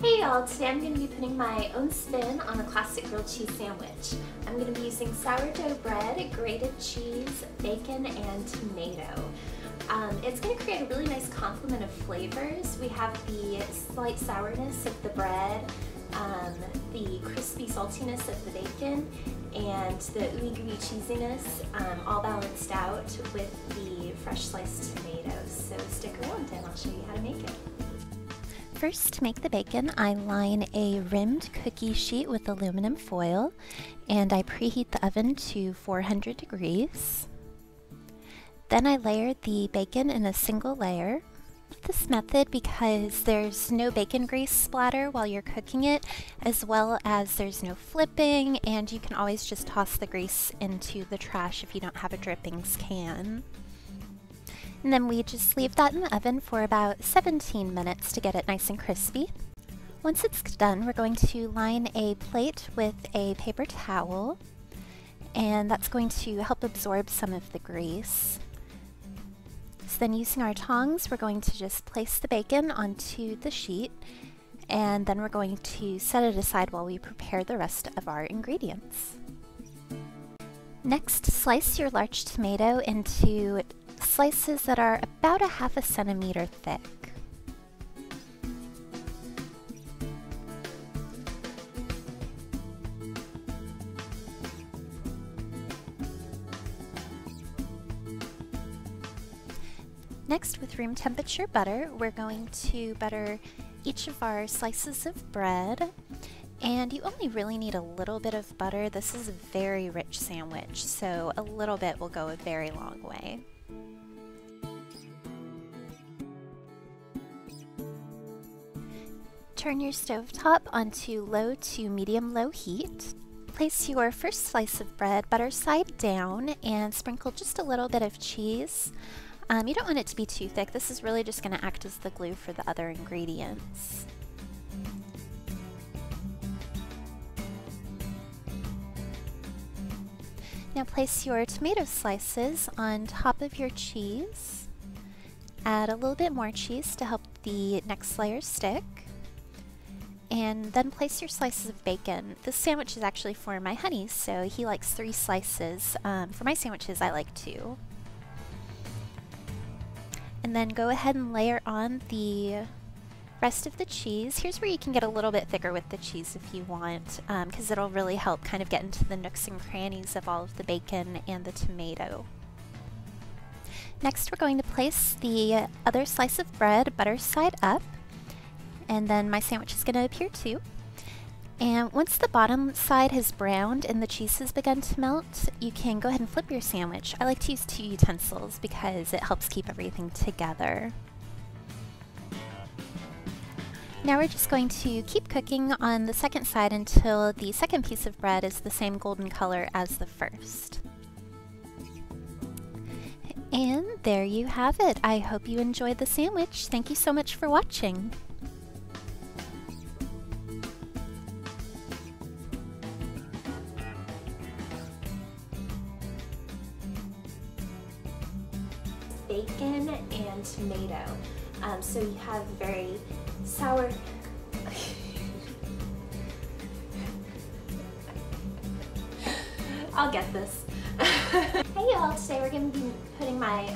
Hey y'all, today I'm going to be putting my own spin on a classic grilled cheese sandwich. I'm going to be using sourdough bread, grated cheese, bacon, and tomato. It's going to create a really nice complement of flavors. We have the slight sourness of the bread, the crispy saltiness of the bacon, and the ooey gooey cheesiness, all balanced out with the fresh sliced tomatoes. So stick around and I'll show you how to make it. First, to make the bacon, I line a rimmed cookie sheet with aluminum foil, and I preheat the oven to 400 degrees. Then I layer the bacon in a single layer. This method because there's no bacon grease splatter while you're cooking it, as well as there's no flipping, and you can always just toss the grease into the trash if you don't have a drippings can. And then we just leave that in the oven for about 17 minutes to get it nice and crispy. Once it's done, we're going to line a plate with a paper towel, and that's going to help absorb some of the grease. So then using our tongs, we're going to just place the bacon onto the sheet, and then we're going to set it aside while we prepare the rest of our ingredients. Next, slice your large tomato into slices that are about 1/2 centimeter thick. Next, with room temperature butter, we're going to butter each of our slices of bread. And you only really need a little bit of butter. This is a very rich sandwich, so a little bit will go a very long way. Turn your stovetop onto low to medium-low heat. Place your first slice of bread butter side down and sprinkle just a little bit of cheese. You don't want it to be too thick. This is really just going to act as the glue for the other ingredients. Now place your tomato slices on top of your cheese. Add a little bit more cheese to help the next layer stick. And then place your slices of bacon. This sandwich is actually for my honey, so he likes 3 slices. For my sandwiches, I like 2. And then go ahead and layer on the rest of the cheese. Here's where you can get a little bit thicker with the cheese if you want, because it'll really help kind of get into the nooks and crannies of all of the bacon and the tomato. Next, we're going to place the other slice of bread butter side up, and then my sandwich is going to appear too. And once the bottom side has browned and the cheese has begun to melt, you can go ahead and flip your sandwich. I like to use 2 utensils because it helps keep everything together. Now we're just going to keep cooking on the second side until the second piece of bread is the same golden color as the first. And there you have it. I hope you enjoyed the sandwich. Thank you so much for watching. Bacon and tomato. So you have very sour. I'll get this. Hey y'all, today we're going to be putting my